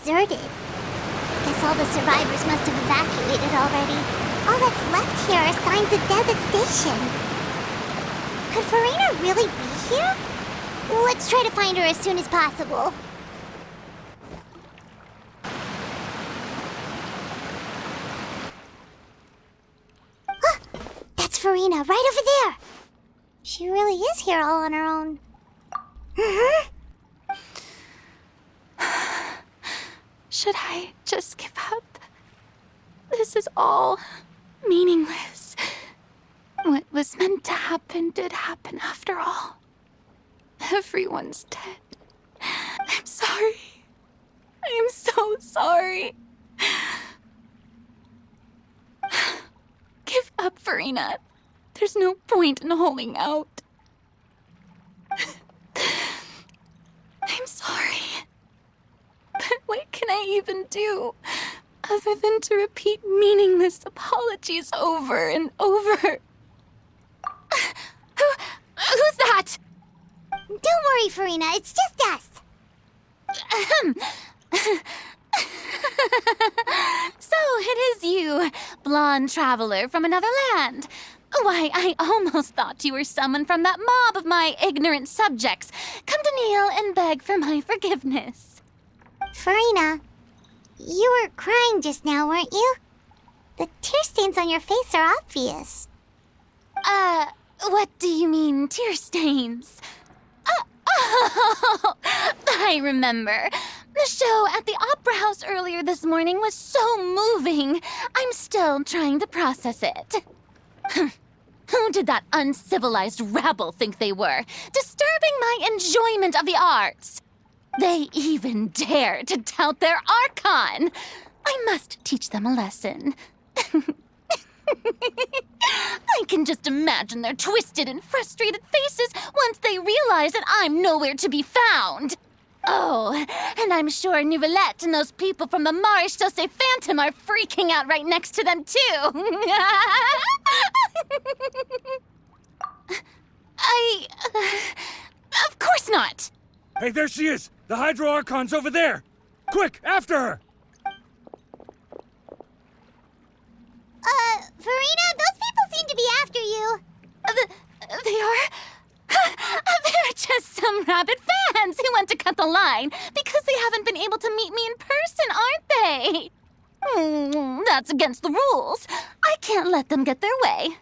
deserted. Guess all the survivors must have evacuated already. All that's left here are signs of devastation. Could Furina really be here? Let's try to find her as soon as possible. Ah, that's Furina, right over there. She really is here all on her own. Should I just give up? This is all meaningless. What was meant to happen did happen after all. Everyone's dead. I'm sorry. I am so sorry. Give up, Furina. There's no point in holding out. I'm sorry. But what can I even do other than to repeat meaningless apologies over and over? Who's that? Don't worry, Furina, it's just us. So it is you, blonde traveler from another land. Why, I almost thought you were someone from that mob of my ignorant subjects, come to kneel and beg for my forgiveness. Furina, you were crying just now, weren't you? The tear stains on your face are obvious. What do you mean, tear stains? Oh, I remember. The show at the Opera House earlier this morning was so moving. I'm still trying to process it. Who did that uncivilized rabble think they were, disturbing my enjoyment of the arts? They even dare to tout their Archon. I must teach them a lesson. I can just imagine their twisted and frustrated faces once they realize that I'm nowhere to be found. Oh, and I'm sure Nouvellette and those people from the Maréchaussée Phantom are freaking out right next to them, too. Of course not. Hey, there she is! The Hydro Archon's over there! Quick, after her! Furina, those people seem to be after you. They are? They're just some rabid fans who want to cut the line because they haven't been able to meet me in person, aren't they? That's against the rules. I can't let them get their way.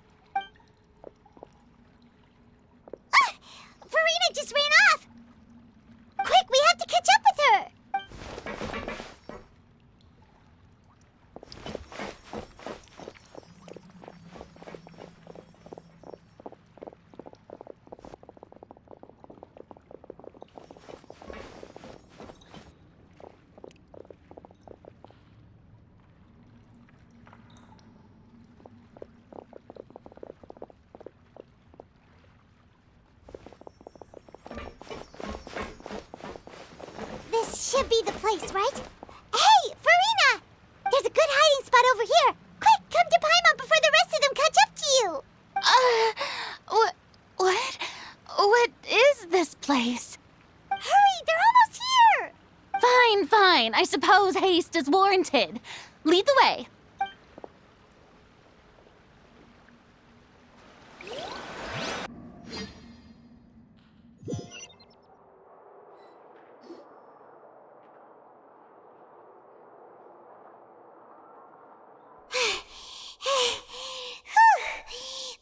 Furina just ran off! Quick, we have to catch up with her! Should be the place, right? Hey, Furina! There's a good hiding spot over here. Quick, come to Paimon before the rest of them catch up to you. What? What is this place? Hurry, they're almost here. Fine. I suppose haste is warranted. Lead the way.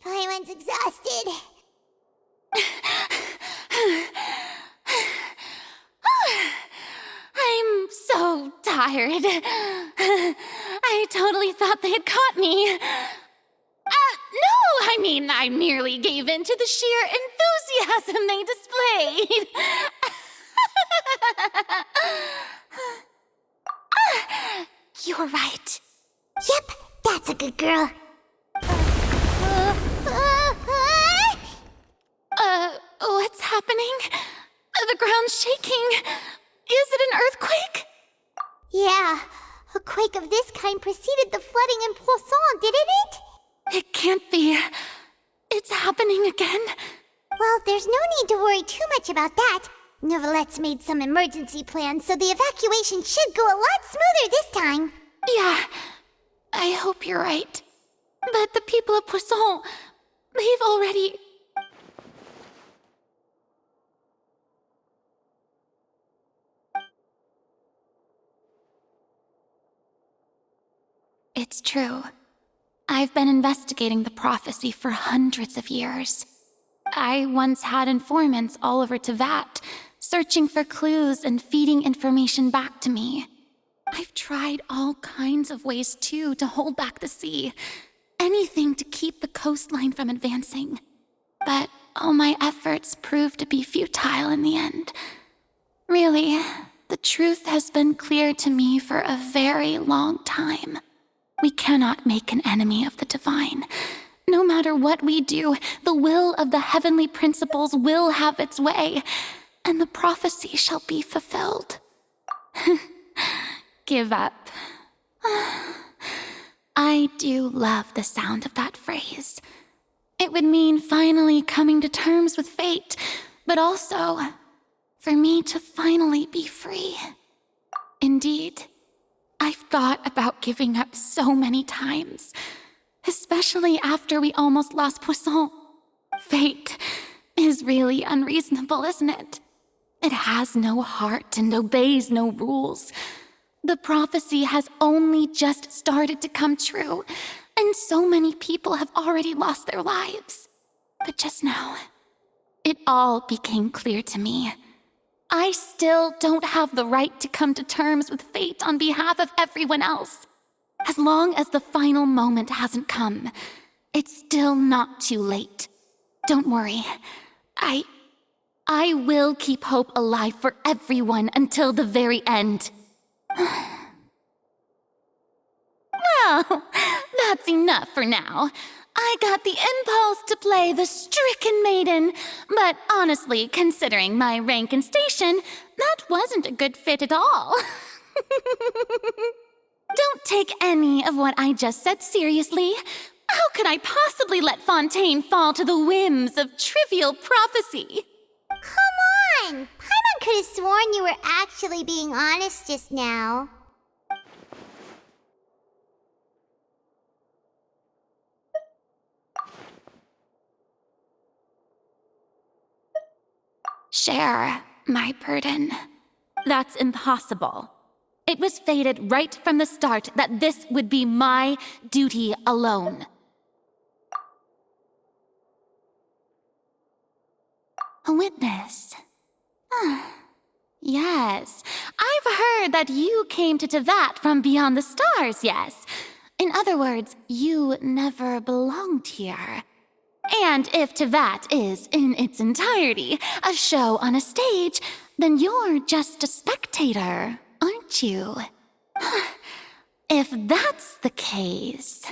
Paimon's exhausted. I'm so tired. I totally thought they had caught me. No, I mean, I merely gave in to the sheer enthusiasm they displayed. You're right. Yep, that's a good girl. What's happening? The ground's shaking. Is it an earthquake? Yeah, a quake of this kind preceded the flooding in Poisson, didn't it? It can't be. It's happening again. Well, there's no need to worry too much about that. Neverlette's made some emergency plans, so the evacuation should go a lot smoother this time. Yeah, I hope you're right. But the people of Poisson, they've already... It's true. I've been investigating the prophecy for hundreds of years. I once had informants all over Teyvat, searching for clues and feeding information back to me. I've tried all kinds of ways, too, to hold back the sea. Anything to keep the coastline from advancing. But all my efforts proved to be futile in the end. Really, the truth has been clear to me for a very long time. We cannot make an enemy of the divine. No matter what we do, the will of the heavenly principles will have its way, and the prophecy shall be fulfilled. Give up. I do love the sound of that phrase. It would mean finally coming to terms with fate, but also for me to finally be free. Indeed, I've thought about giving up so many times, especially after we almost lost Poisson. Fate is really unreasonable, isn't it? It has no heart and obeys no rules. The prophecy has only just started to come true, and so many people have already lost their lives. But just now, it all became clear to me. I still don't have the right to come to terms with fate on behalf of everyone else. As long as the final moment hasn't come, it's still not too late. Don't worry. I will keep hope alive for everyone until the very end. Well, that's enough for now. I got the impulse to play the stricken maiden, but honestly, considering my rank and station, that wasn't a good fit at all. Don't take any of what I just said seriously. How could I possibly let Fontaine fall to the whims of trivial prophecy? Come on! Paimon could have sworn you were actually being honest just now. Share my burden. That's impossible. It was fated right from the start that this would be my duty alone. A witness. Yes, I've heard that you came to Teyvat from beyond the stars, yes. In other words, you never belonged here. And if Teyvat is, in its entirety, a show on a stage, then you're just a spectator, aren't you? If that's the case...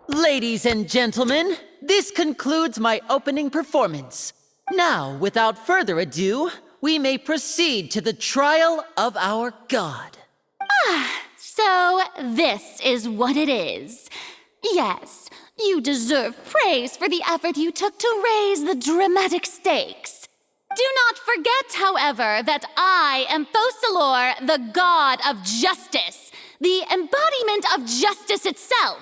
Ladies and gentlemen, this concludes my opening performance. Now, without further ado, we may proceed to the trial of our god. So, this is what it is. Yes, you deserve praise for the effort you took to raise the dramatic stakes. Do not forget, however, that I am Focalor, the god of justice, the embodiment of justice itself.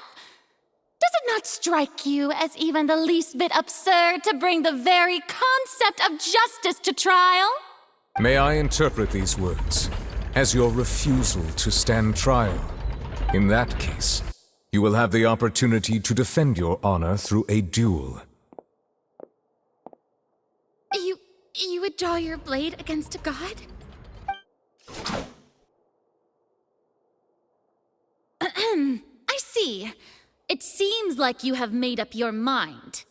Does it not strike you as even the least bit absurd to bring the very concept of justice to trial? May I interpret these words as your refusal to stand trial? In that case, you will have the opportunity to defend your honor through a duel. You would draw your blade against a god? I see. It seems like you have made up your mind.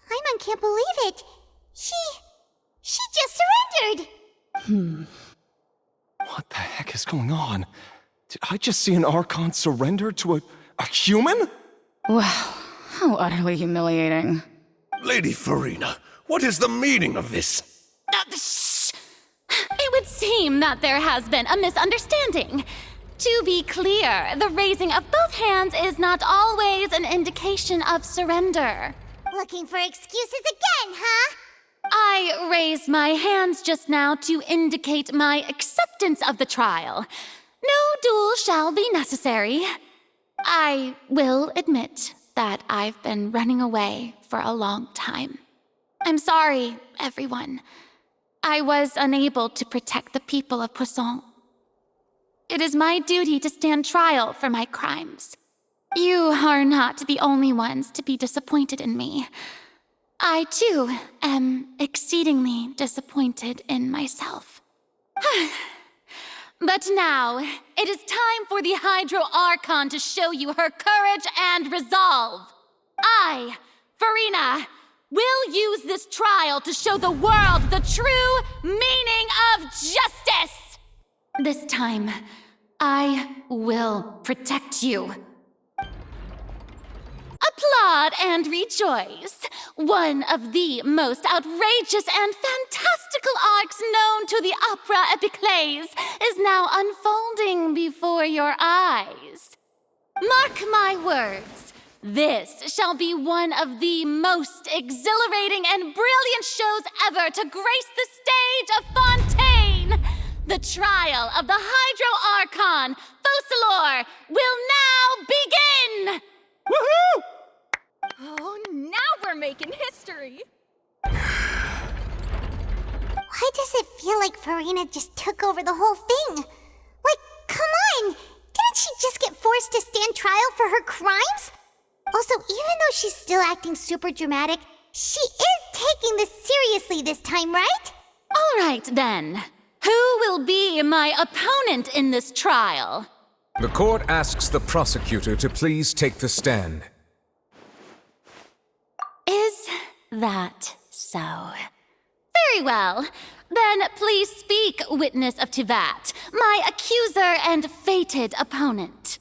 Paimon can't believe it. She just surrendered. What the heck is going on? Did I just see an Archon surrender to a human? Wow, how utterly humiliating. Lady Furina, what is the meaning of this? Shh! It would seem that there has been a misunderstanding. To be clear, the raising of both hands is not always an indication of surrender. Looking for excuses again, huh? I raised my hands just now to indicate my acceptance of the trial. No duel shall be necessary. I will admit that I've been running away for a long time. I'm sorry, everyone. I was unable to protect the people of Poisson. It is my duty to stand trial for my crimes. You are not the only ones to be disappointed in me. I, too, am exceedingly disappointed in myself. But now, it is time for the Hydro Archon to show you her courage and resolve. I, Furina, will use this trial to show the world the true meaning of justice! This time, I will protect you. Applaud and rejoice! One of the most outrageous and fantastical arcs known to the opera epiclese is now unfolding before your eyes. Mark my words, this shall be one of the most exhilarating and brilliant shows ever to grace the stage of Fontaine! The trial of the Hydro Archon, Focalor, will now begin! Woohoo! Oh, now we're making history! Why does it feel like Furina just took over the whole thing? Like, come on! Didn't she just get forced to stand trial for her crimes? Also, even though she's still acting super dramatic, she is taking this seriously this time, right? All right, then. Who will be my opponent in this trial? The court asks the prosecutor to please take the stand. Is that so? Very well. Then please speak, witness of Teyvat, my accuser and fated opponent.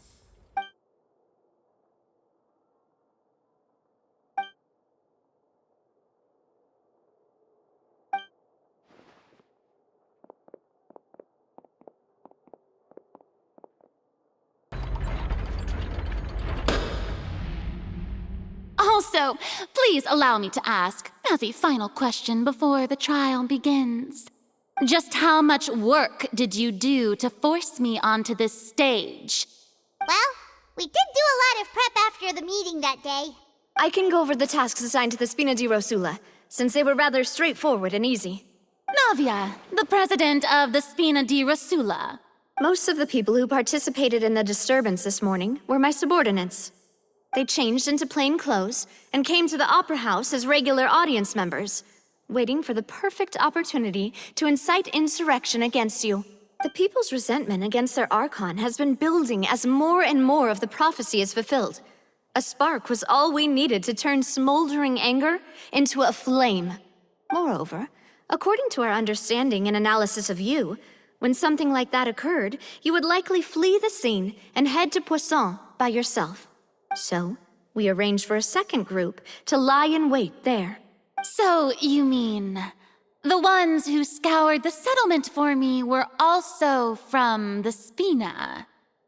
Also, please allow me to ask, as a final question before the trial begins. Just how much work did you do to force me onto this stage? Well, we did do a lot of prep after the meeting that day. I can go over the tasks assigned to the Spina di Rosula, since they were rather straightforward and easy. Navia, the president of the Spina di Rosula. Most of the people who participated in the disturbance this morning were my subordinates. They changed into plain clothes and came to the Opera House as regular audience members, waiting for the perfect opportunity to incite insurrection against you. The people's resentment against their Archon has been building as more and more of the prophecy is fulfilled. A spark was all we needed to turn smoldering anger into a flame. Moreover, according to our understanding and analysis of you, when something like that occurred, you would likely flee the scene and head to Poisson by yourself. So, we arranged for a second group to lie in wait there. So, you mean, the ones who scoured the settlement for me were also from the Spina?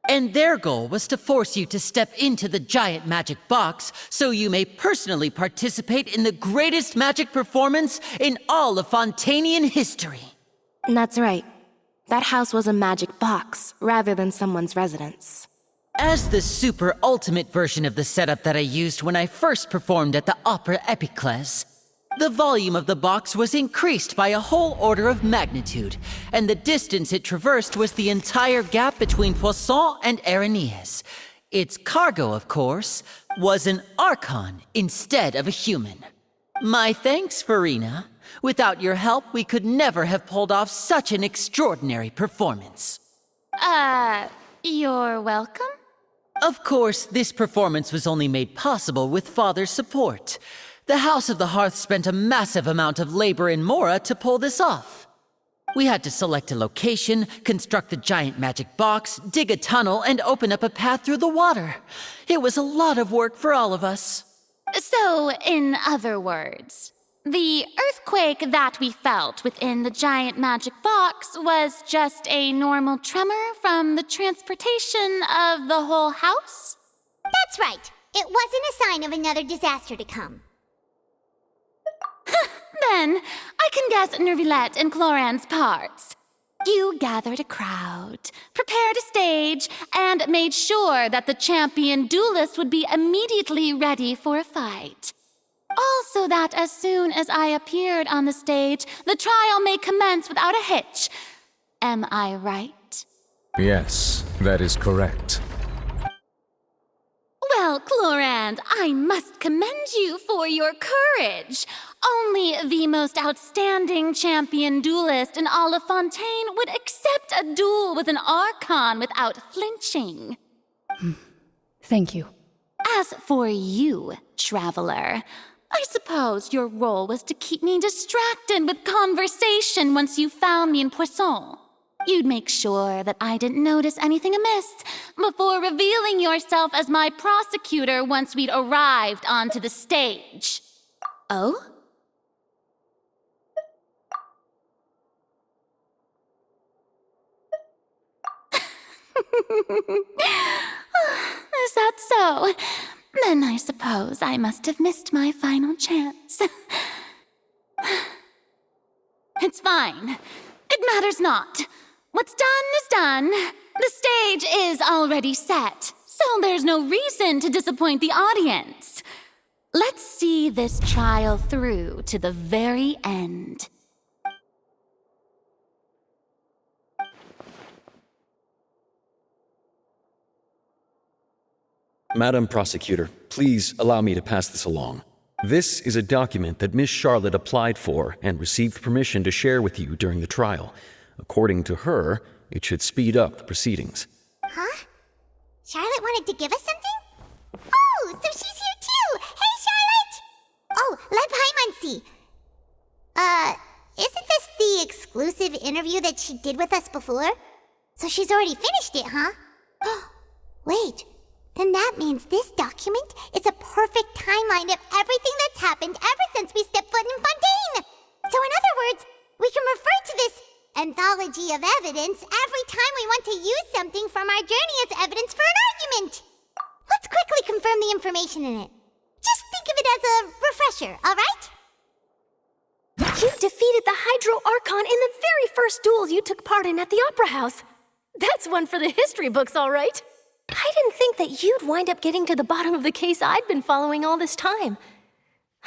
And their goal was to force you to step into the giant magic box so you may personally participate in the greatest magic performance in all of Fontanian history. That's right. That house was a magic box, rather than someone's residence. As the super ultimate version of the setup that I used when I first performed at the Opera Epiclese, The volume of the box was increased by a whole order of magnitude, and the distance it traversed was the entire gap between Poisson and Aranias. Its cargo, of course, was an Archon instead of a human. My thanks, Furina. Without your help, we could never have pulled off such an extraordinary performance. You're welcome? Of course, this performance was only made possible with Father's support. The House of the Hearth spent a massive amount of labor in Mora to pull this off. We had to select a location, construct the giant magic box, dig a tunnel, and open up a path through the water. It was a lot of work for all of us. So, in other words, the earthquake that we felt within the giant magic box was just a normal tremor from the transportation of the whole house? That's right. It wasn't a sign of another disaster to come. Then, I can guess Nervilette and Cloran's parts. You gathered a crowd, prepared a stage, and made sure that the champion duelist would be immediately ready for a fight. Also that as soon as I appeared on the stage, the trial may commence without a hitch. Am I right? Yes, that is correct. Well, Clorand, I must commend you for your courage. Only the most outstanding champion duelist in all of Fontaine would accept a duel with an Archon without flinching. Thank you. As for you, Traveler, I suppose your role was to keep me distracted with conversation once you found me in Poisson. You'd make sure that I didn't notice anything amiss before revealing yourself as my prosecutor once we'd arrived onto the stage. Oh? Is that so? Then I suppose I must have missed my final chance. It's fine. It matters not. What's done is done. The stage is already set, so there's no reason to disappoint the audience. Let's see this trial through to the very end. Madam Prosecutor, please allow me to pass this along. This is a document that Miss Charlotte applied for and received permission to share with you during the trial. According to her, it should speed up the proceedings. Huh? Charlotte wanted to give us something? Oh, so she's here too! Hey, Charlotte! Oh, let Paimon see. Isn't this the exclusive interview that she did with us before? So she's already finished it, huh? Wait, then that means this document is a perfect timeline of everything that's happened ever since we stepped foot in Fontaine! So in other words, we can refer to this anthology of evidence every time we want to use something from our journey as evidence for an argument. Let's quickly confirm the information in it. Just think of it as a refresher, all right? You defeated the Hydro Archon in the very first duel you took part in at the Opera House. That's one for the history books, all right. I didn't think that you'd wind up getting to the bottom of the case I'd been following all this time.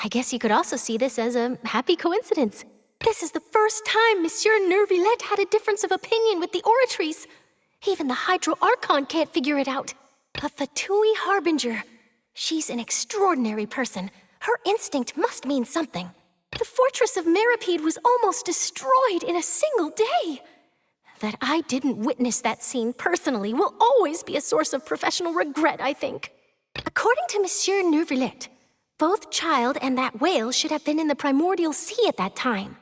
I guess you could also see this as a happy coincidence. This is the first time Monsieur Nervilette had a difference of opinion with the Oratrice. Even the Hydro Archon can't figure it out. A Fatui Harbinger. She's an extraordinary person. Her instinct must mean something. The fortress of Meripede was almost destroyed in a single day. That I didn't witness that scene personally will always be a source of professional regret, I think. According to Monsieur Nervilette, both Child and that whale should have been in the primordial sea at that time.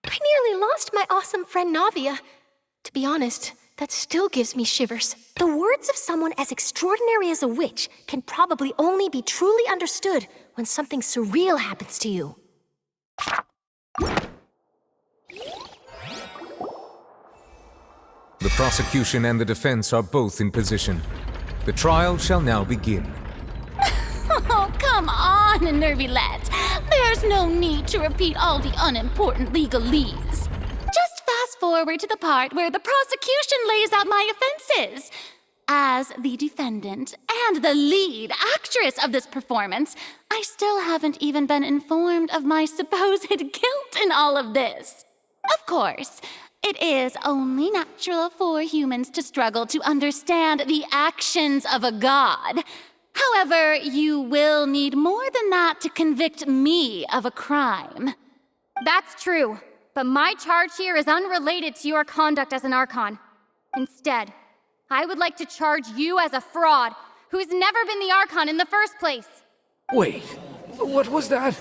I nearly lost my awesome friend Navia. To be honest, that still gives me shivers. The words of someone as extraordinary as a witch can probably only be truly understood when something surreal happens to you. The prosecution and the defense are both in position. The trial shall now begin. Oh, come on, Nervilette. There's no need to repeat all the unimportant legalese. Just fast forward to the part where the prosecution lays out my offenses. As the defendant and the lead actress of this performance, I still haven't even been informed of my supposed guilt in all of this. Of course, it is only natural for humans to struggle to understand the actions of a god. However, you will need more than that to convict me of a crime. That's true, but my charge here is unrelated to your conduct as an Archon. Instead, I would like to charge you as a fraud who's never been the Archon in the first place. Wait, what was that?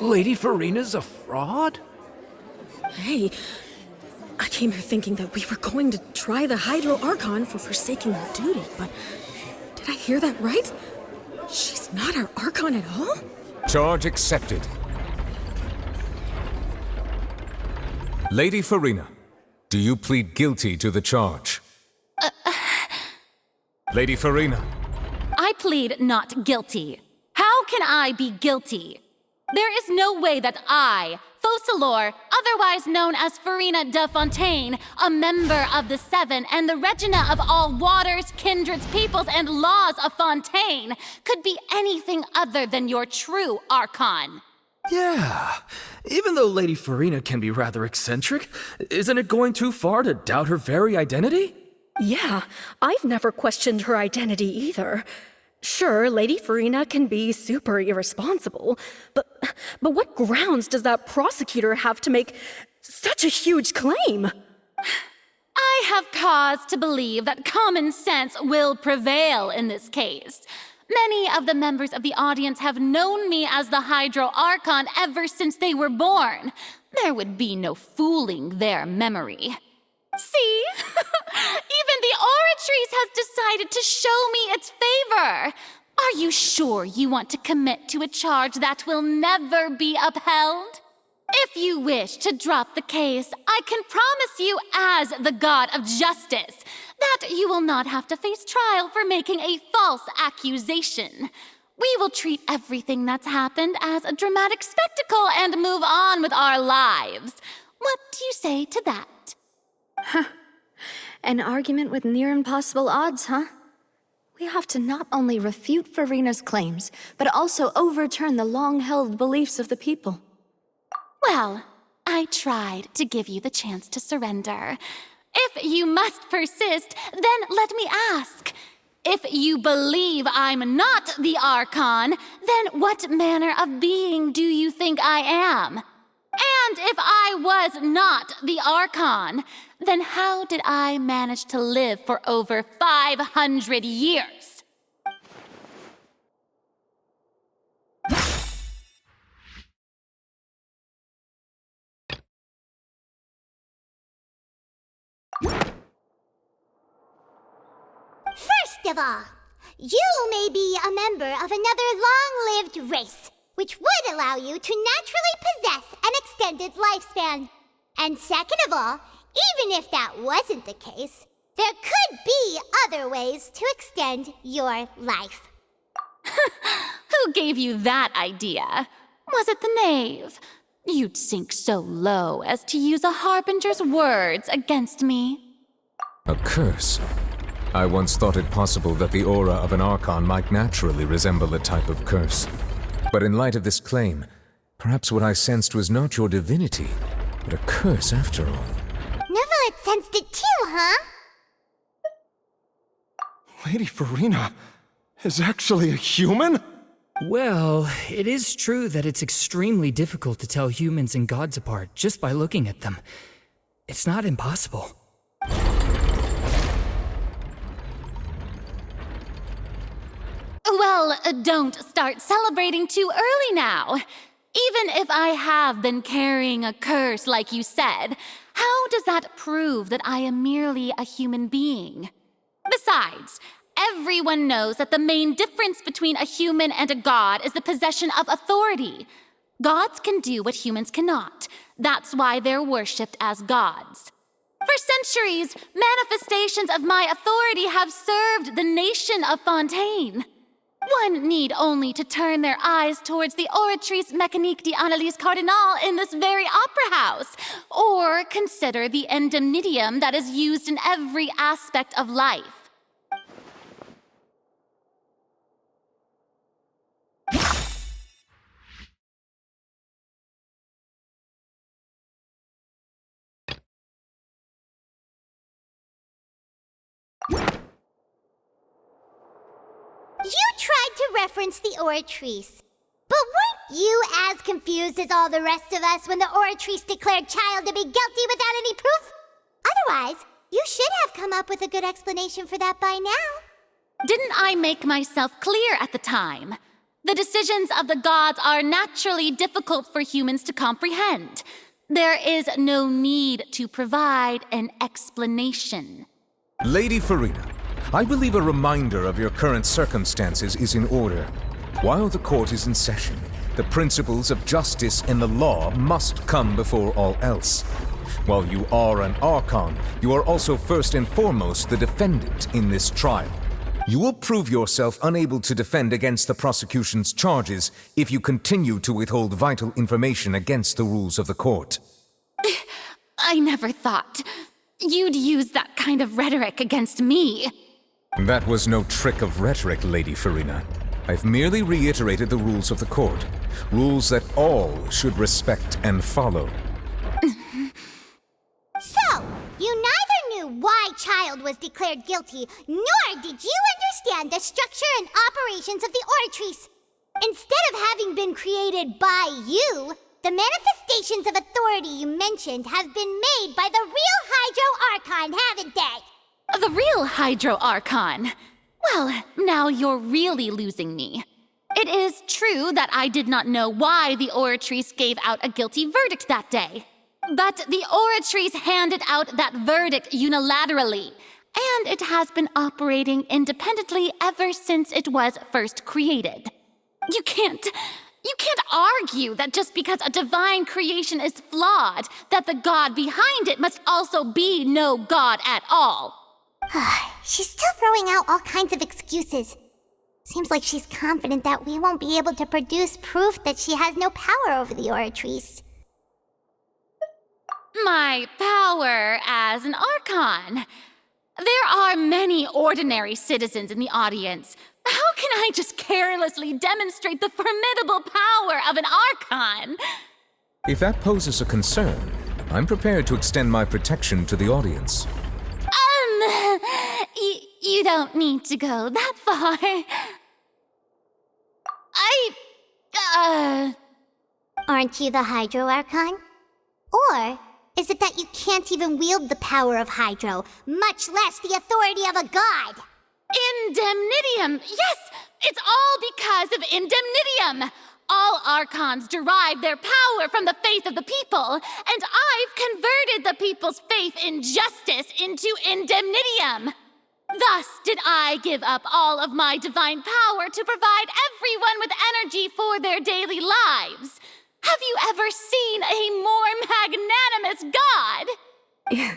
Lady Furina's a fraud? Hey, I came here thinking that we were going to try the Hydro Archon for forsaking her duty, but did I hear that right? She's not our Archon at all? Charge accepted. Lady Furina, do you plead guilty to the charge? Lady Furina. I plead not guilty. How can I be guilty? There is no way that I, Focalor, otherwise known as Furina de Fontaine, a member of the Seven and the Regina of all waters, kindreds, peoples, and laws of Fontaine, could be anything other than your true Archon. Yeah, even though Lady Furina can be rather eccentric, isn't it going too far to doubt her very identity? Yeah, I've never questioned her identity either. Sure, Lady Furina can be super irresponsible, but what grounds does that prosecutor have to make such a huge claim? I have cause to believe that common sense will prevail in this case. Many of the members of the audience have known me as the Hydro Archon ever since they were born. There would be no fooling their memory. See? Even the Oratrice has decided to show me its favor. Are you sure you want to commit to a charge that will never be upheld? If you wish to drop the case, I can promise you as the God of Justice that you will not have to face trial for making a false accusation. We will treat everything that's happened as a dramatic spectacle and move on with our lives. What do you say to that? Huh. An argument with near impossible odds, huh? We have to not only refute Furina's claims, but also overturn the long-held beliefs of the people. Well, I tried to give you the chance to surrender. If you must persist, then let me ask. If you believe I'm not the Archon, then what manner of being do you think I am? And if I was not the Archon, then how did I manage to live for over 500 years? First of all, you may be a member of another long-lived race, which would allow you to naturally possess an extended lifespan. And second of all, even if that wasn't the case, there could be other ways to extend your life. Who gave you that idea? Was it the knave? You'd sink so low as to use a harbinger's words against me. A curse? I once thought it possible that the aura of an Archon might naturally resemble a type of curse. But in light of this claim, perhaps what I sensed was not your divinity, but a curse after all. Neverlet sensed it too, huh? Lady Furina is actually a human? Well, it is true that it's extremely difficult to tell humans and gods apart just by looking at them. It's not impossible. Well, don't start celebrating too early now. Even if I have been carrying a curse like you said, how does that prove that I am merely a human being? Besides, everyone knows that the main difference between a human and a god is the possession of authority. Gods can do what humans cannot. That's why they're worshipped as gods. For centuries, manifestations of my authority have served the nation of Fontaine. One need only to turn their eyes towards the Oratrice Mécanique d'Analyse Cardinal in this very opera house, or consider the indemnitium that is used in every aspect of life. tried to reference the Oratrice. But weren't you as confused as all the rest of us when the Oratrice declared Child to be guilty without any proof? Otherwise, you should have come up with a good explanation for that by now. Didn't I make myself clear at the time? The decisions of the gods are naturally difficult for humans to comprehend. There is no need to provide an explanation. Lady Furina, I believe a reminder of your current circumstances is in order. While the court is in session, the principles of justice and the law must come before all else. While you are an Archon, you are also first and foremost the defendant in this trial. You will prove yourself unable to defend against the prosecution's charges if you continue to withhold vital information against the rules of the court. I never thought you'd use that kind of rhetoric against me. That was no trick of rhetoric, Lady Furina. I've merely reiterated the rules of the court. Rules that all should respect and follow. So, you neither knew why Child was declared guilty, nor did you understand the structure and operations of the Oratrice. Instead of having been created by you, the manifestations of authority you mentioned have been made by the real Hydro Archon, haven't they? The real Hydro Archon? Well, now you're really losing me. It is true that I did not know why the Oratrice gave out a guilty verdict that day. But the Oratrice handed out that verdict unilaterally, and it has been operating independently ever since it was first created. You can't argue that just because a divine creation is flawed, that the god behind it must also be no god at all. She's still throwing out all kinds of excuses. Seems like she's confident that we won't be able to produce proof that she has no power over the Oratrice. My power as an Archon. There are many ordinary citizens in the audience. How can I just carelessly demonstrate the formidable power of an Archon? If that poses a concern, I'm prepared to extend my protection to the audience. You don't need to go that far. Aren't you the Hydro Archon? Or is it that you can't even wield the power of Hydro, much less the authority of a god? Indemnitium! Yes! It's all because of Indemnitium! All Archons derive their power from the faith of the people, and I've converted the people's faith in justice into Indemnitium. Thus did I give up all of my divine power to provide everyone with energy for their daily lives. Have you ever seen a more magnanimous god?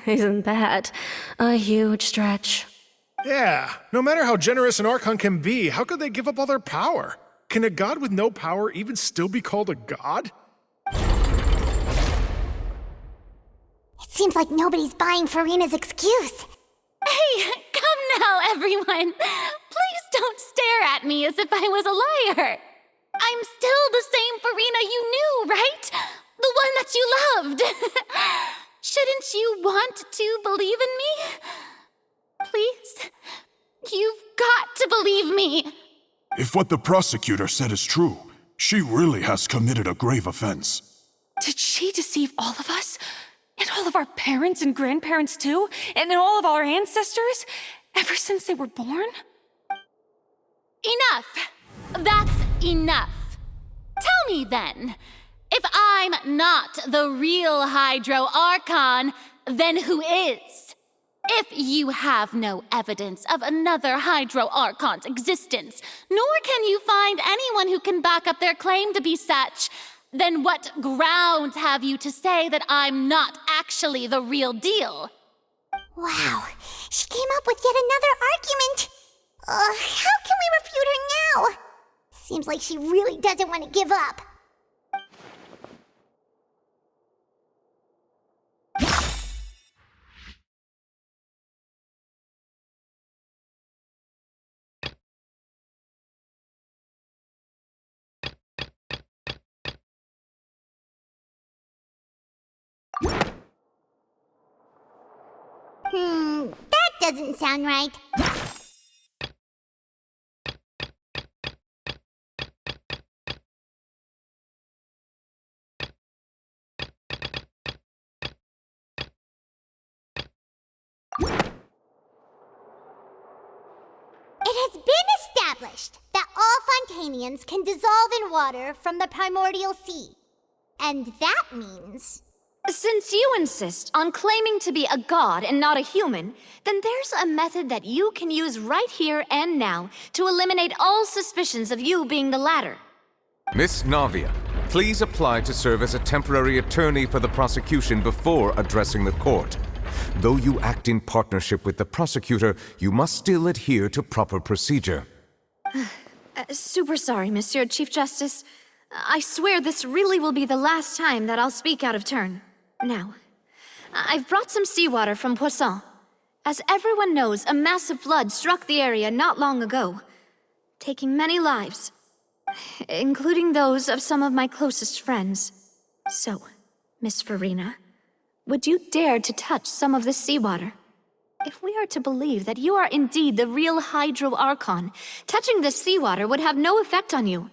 Isn't that a huge stretch? Yeah, no matter how generous an Archon can be, how could they give up all their power? Can a god with no power even still be called a god? It seems like nobody's buying Furina's excuse. Hey, come now, everyone. Please don't stare at me as if I was a liar. I'm still the same Furina you knew, right? The one that you loved. Shouldn't you want to believe in me? Please? You've got to believe me. If what the prosecutor said is true, she really has committed a grave offense. Did she deceive all of us? And all of our parents and grandparents too? And all of our ancestors? Ever since they were born? Enough! That's enough. Tell me then, if I'm not the real Hydro Archon, then who is? If you have no evidence of another Hydro Archon's existence, nor can you find anyone who can back up their claim to be such, then what grounds have you to say that I'm not actually the real deal? Wow, she came up with yet another argument. How can we refute her now? Seems like she really doesn't want to give up. That doesn't sound right. It's been established that all Fontanians can dissolve in water from the primordial sea. And that means... Since you insist on claiming to be a god and not a human, then there's a method that you can use right here and now to eliminate all suspicions of you being the latter. Miss Navia, please apply to serve as a temporary attorney for the prosecution before addressing the court. Though you act in partnership with the prosecutor, you must still adhere to proper procedure. Super sorry, Monsieur Chief Justice. I swear this really will be the last time that I'll speak out of turn. Now, I've brought some seawater from Poisson. As everyone knows, a massive flood struck the area not long ago, taking many lives, including those of some of my closest friends. So, Miss Furina, would you dare to touch some of this seawater? If we are to believe that you are indeed the real Hydro Archon, touching this seawater would have no effect on you.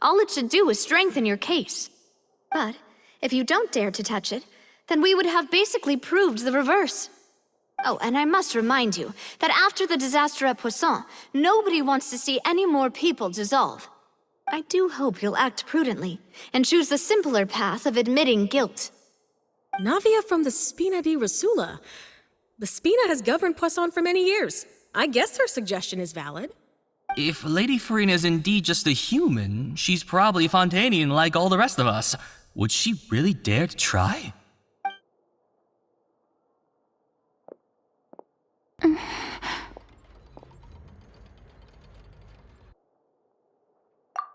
All it should do is strengthen your case. But if you don't dare to touch it, then we would have basically proved the reverse. Oh, and I must remind you that after the disaster at Poisson, nobody wants to see any more people dissolve. I do hope you'll act prudently and choose the simpler path of admitting guilt. Navia from the Spina di Rosula. The Spina has governed Poisson for many years. I guess her suggestion is valid. If Lady Furina is indeed just a human, she's probably Fontanian like all the rest of us. Would she really dare to try?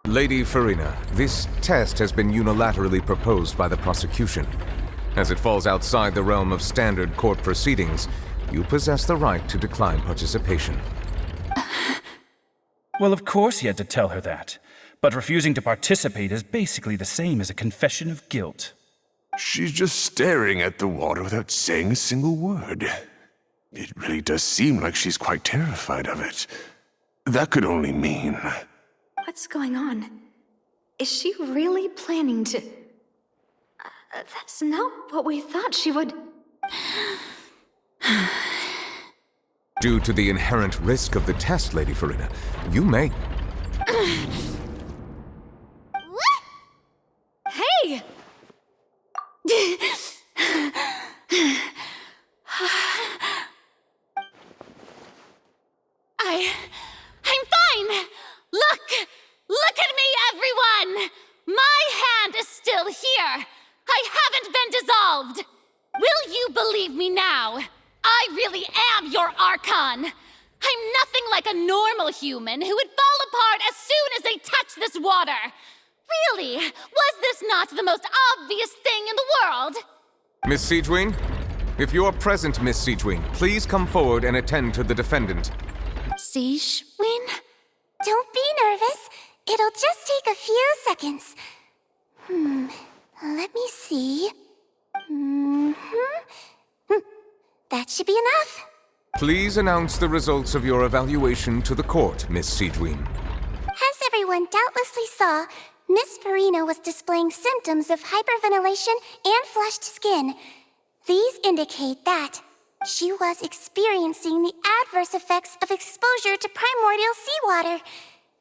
Lady Furina, this test has been unilaterally proposed by the prosecution. As it falls outside the realm of standard court proceedings, you possess the right to decline participation. Well, of course he had to tell her that. But refusing to participate is basically the same as a confession of guilt. She's just staring at the water without saying a single word. It really does seem like she's quite terrified of it. That could only mean... What's going on? Is she really planning to... that's not what we thought she would... Due to the inherent risk of the test, Lady Furina, you may... Hey! I'm fine! Look at me, everyone! My hand is still here! I haven't been dissolved! Will you believe me now? I really am your Archon! I'm nothing like a normal human who would fall apart as soon as they touch this water! Really, was this not the most obvious thing in the world? Miss Siegewien? If you're present, Miss Siegewien, please come forward and attend to the defendant. Siegewien? Don't be nervous. It'll just take a few seconds. Let me see. That should be enough. Please announce the results of your evaluation to the court, Miss Siegewien. As everyone doubtlessly saw, Miss Furina was displaying symptoms of hyperventilation and flushed skin. These indicate that she was experiencing the adverse effects of exposure to primordial seawater.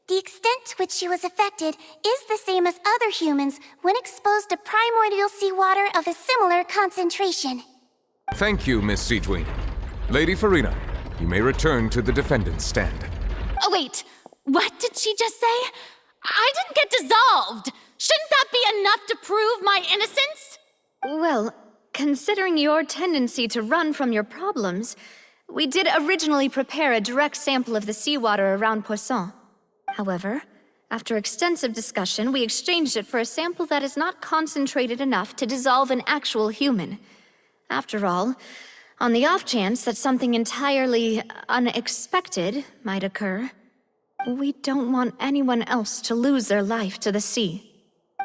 The extent to which she was affected is the same as other humans when exposed to primordial seawater of a similar concentration. Thank you, Miss Siegewien. Lady Furina, you may return to the defendant's stand. Oh, wait. What did she just say? I didn't get dissolved! Shouldn't that be enough to prove my innocence? Well, considering your tendency to run from your problems, we did originally prepare a direct sample of the seawater around Poisson. However, after extensive discussion, we exchanged it for a sample that is not concentrated enough to dissolve an actual human. After all, on the off chance that something entirely unexpected might occur, we don't want anyone else to lose their life to the sea.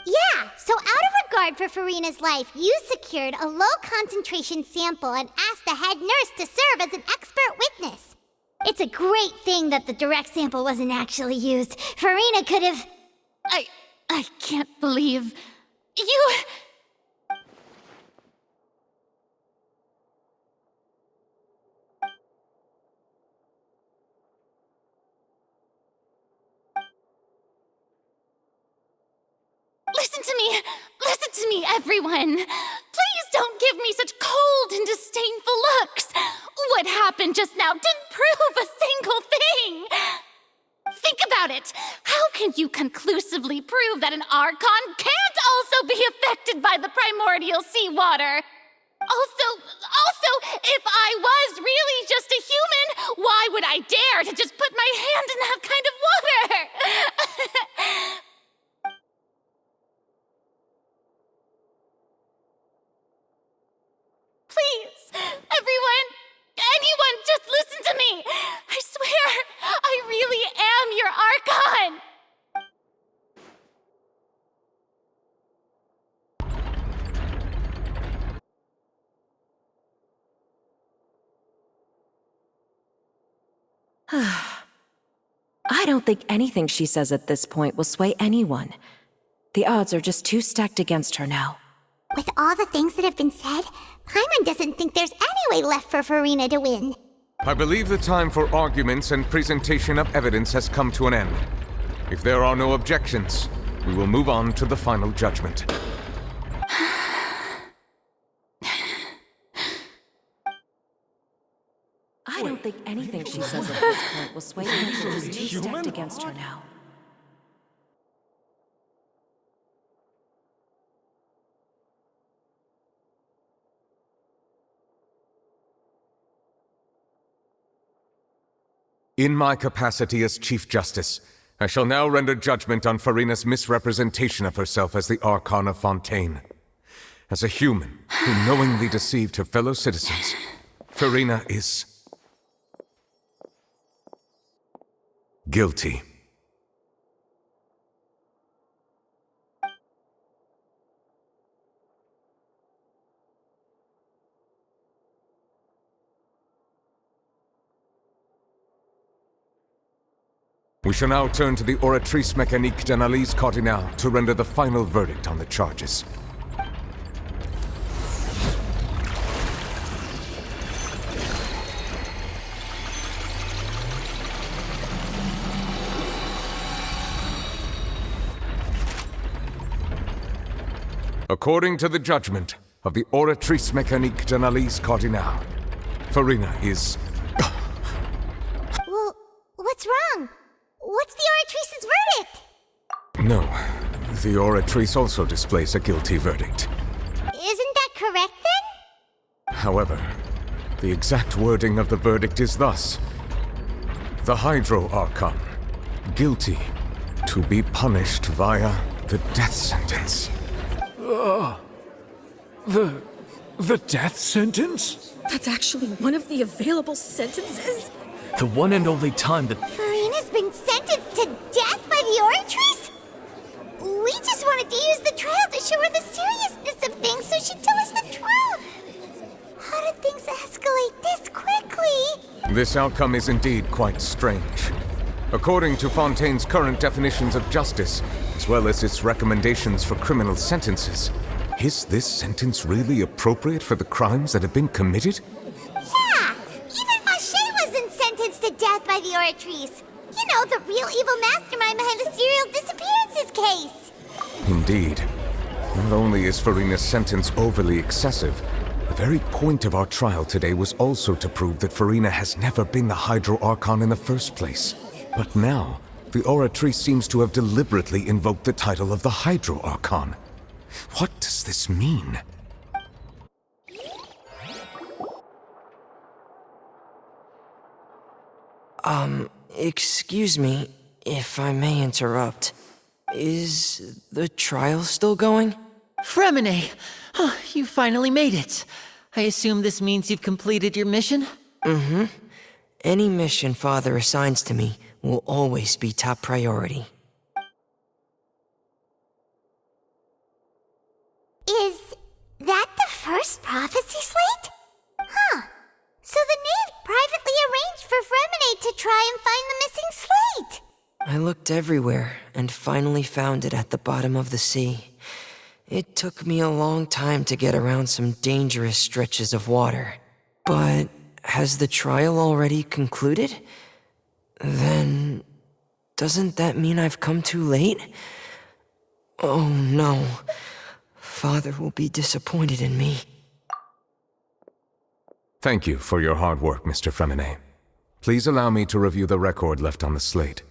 Yeah, so out of regard for Furina's life, you secured a low-concentration sample and asked the head nurse to serve as an expert witness. It's a great thing that the direct sample wasn't actually used. Furina could have... I can't believe... You... Listen to me, everyone. Please don't give me such cold and disdainful looks. What happened just now didn't prove a single thing. Think about it. How can you conclusively prove that an Archon can't also be affected by the primordial seawater? Also, if I was really just a human, why would I dare to just put my hand in that kind of water? Please, everyone, anyone, just listen to me. I swear, I really am your Archon. I don't think anything she says at this point will sway anyone. The odds are just too stacked against her now. With all the things that have been said, Paimon doesn't think there's any way left for Furina to win. I believe the time for arguments and presentation of evidence has come to an end. If there are no objections, we will move on to the final judgment. I don't think anything she says at this point will sway anyone. She's too stacked against her now. In my capacity as Chief Justice, I shall now render judgment on Furina's misrepresentation of herself as the Archon of Fontaine. As a human who knowingly deceived her fellow citizens, Furina is guilty. We shall now turn to the Oratrice Mécanique d'Analyse Cardinale to render the final verdict on the charges. According to the judgment of the Oratrice Mécanique d'Analyse Cardinale, Furina is... Well, what's wrong? What's the Oratrice's verdict? No, the Oratrice also displays a guilty verdict. Isn't that correct then? However, the exact wording of the verdict is thus: the Hydro Archon, guilty to be punished via the death sentence. The death sentence? That's actually one of the available sentences? The one and only time that... Furina's been sentenced to death by the Oratrice? We just wanted to use the trial to show her the seriousness of things so she'd tell us the truth. How did things escalate this quickly? This outcome is indeed quite strange. According to Fontaine's current definitions of justice, as well as its recommendations for criminal sentences, is this sentence really appropriate for the crimes that have been committed? Yeah! Even Fauché wasn't sentenced to death by the Oratrice. You know, the real evil mastermind behind the serial disappearances case. Indeed. Not only is Furina's sentence overly excessive, the very point of our trial today was also to prove that Furina has never been the Hydro Archon in the first place. But now, the Oratrice seems to have deliberately invoked the title of the Hydro Archon. What does this mean? Excuse me, if I may interrupt. Is the trial still going? Fremine! Oh, you finally made it. I assume this means you've completed your mission? Mm-hmm. Any mission Father assigns to me will always be top priority. Is that the first prophecy slate? Huh. So the knave privately arranged for Fremine to try and find the missing slate. I looked everywhere and finally found it at the bottom of the sea. It took me a long time to get around some dangerous stretches of water. But has the trial already concluded? Then, doesn't that mean I've come too late? Oh no, father will be disappointed in me. Thank you for your hard work, Mr. Fremine. Please allow me to review the record left on the slate.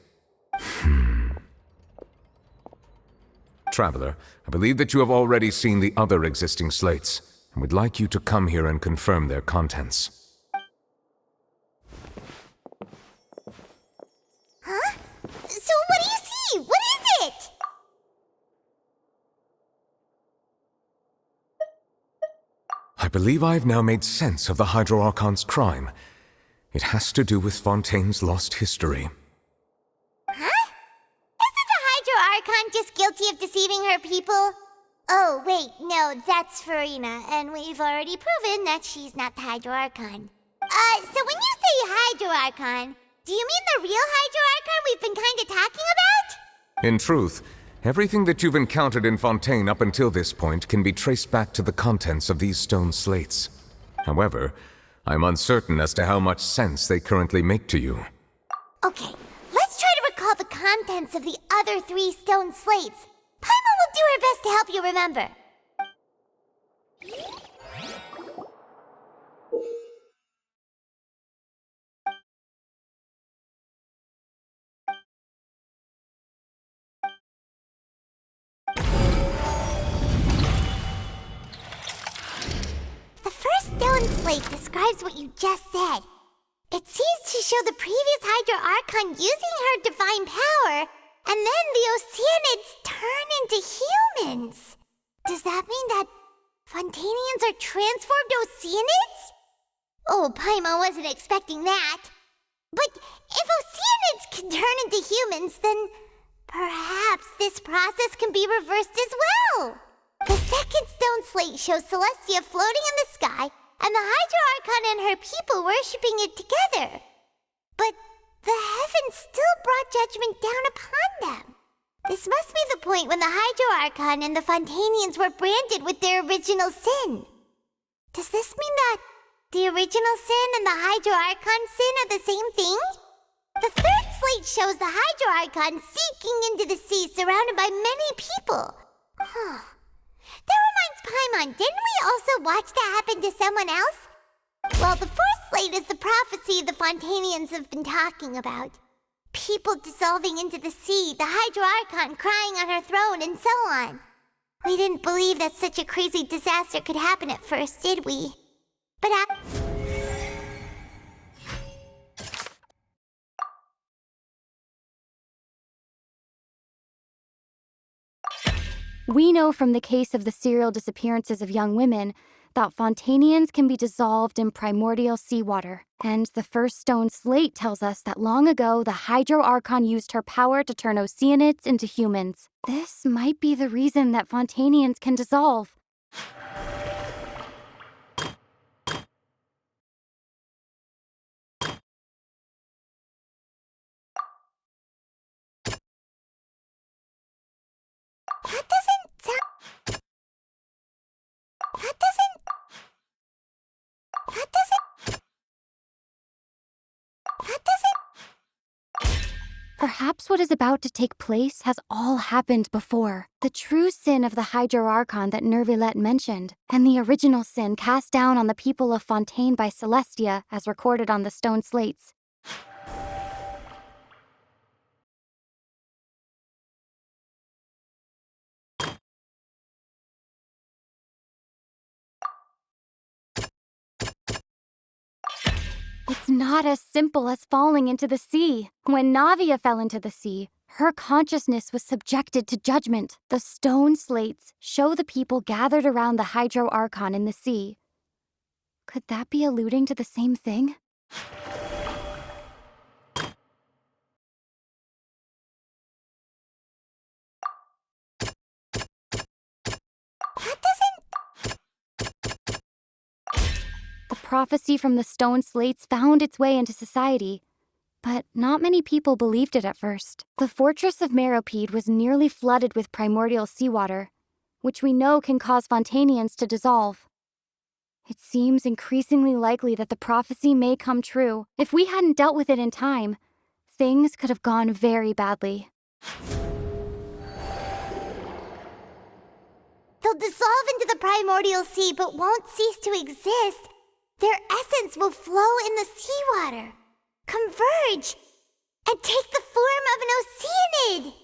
Traveler, I believe that you have already seen the other existing slates, and would like you to come here and confirm their contents. Huh? So what do you see? What is it? I believe I've now made sense of the Hydro Archon's crime. It has to do with Fontaine's lost history. Huh? Isn't the Hydro Archon just guilty of deceiving her people? Oh, wait, no, that's Furina, and we've already proven that she's not the Hydro Archon. So when you say Hydro Archon, do you mean the real Hydro Archon we've been kinda talking about? In truth, everything that you've encountered in Fontaine up until this point can be traced back to the contents of these stone slates. However, I'm uncertain as to how much sense they currently make to you. Okay, let's try to recall the contents of the other 3 stone slates. Paimon will do her best to help you remember. The first stone slate describes what you just said. It seems to show the previous Hydro Archon using her divine power, and then the Oceanids turn into humans. Does that mean that Fontainians are transformed Oceanids? Oh, Paimon wasn't expecting that. But if Oceanids can turn into humans, then perhaps this process can be reversed as well. The second stone slate shows Celestia floating in the sky, and the Hydro Archon and her people worshipping it together. But the heavens still brought judgment down upon them. This must be the point when the Hydro Archon and the Fontainians were branded with their original sin. Does this mean that the original sin and the Hydro Archon sin are the same thing? The third slate shows the Hydro Archon sinking into the sea surrounded by many people. That reminds Paimon, didn't we also watch that happen to someone else? Well, the fourth slate is the prophecy the Fontainians have been talking about. People dissolving into the sea, the Hydro Archon crying on her throne, and so on. We didn't believe that such a crazy disaster could happen at first, did we? But We know from the case of the serial disappearances of young women that Fontainians can be dissolved in primordial seawater. And the first stone slate tells us that long ago the Hydro Archon used her power to turn Oceanids into humans. This might be the reason that Fontainians can dissolve. Perhaps what is about to take place has all happened before. The true sin of the Hydro Archon that Nervilette mentioned, and the original sin cast down on the people of Fontaine by Celestia, as recorded on the stone slates. It's not as simple as falling into the sea. When Navia fell into the sea, her consciousness was subjected to judgment. The stone slates show the people gathered around the Hydro Archon in the sea. Could that be alluding to the same thing? The prophecy from the stone slates found its way into society, but not many people believed it at first. The fortress of Meropide was nearly flooded with primordial seawater, which we know can cause Fontainians to dissolve. It seems increasingly likely that the prophecy may come true. If we hadn't dealt with it in time, things could have gone very badly. They'll dissolve into the primordial sea but won't cease to exist, their essence will flow in the seawater, converge, and take the form of an oceanid.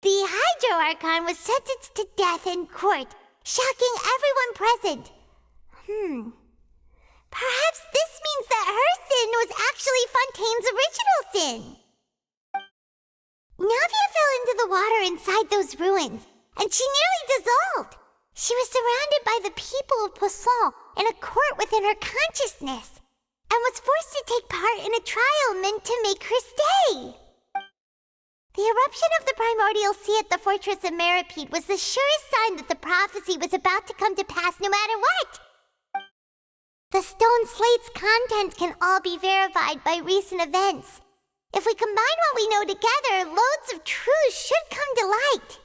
The Hydro Archon was sentenced to death in court, shocking everyone present. Perhaps this means that her sin was actually Fontaine's original sin. Navia fell into the water inside those ruins, and she nearly dissolved. She was surrounded by the people of Poisson in a court within her consciousness, and was forced to take part in a trial meant to make her stay. The eruption of the primordial sea at the fortress of Meripede was the surest sign that the prophecy was about to come to pass no matter what. The stone slate's contents can all be verified by recent events. If we combine what we know together, loads of truths should come to light.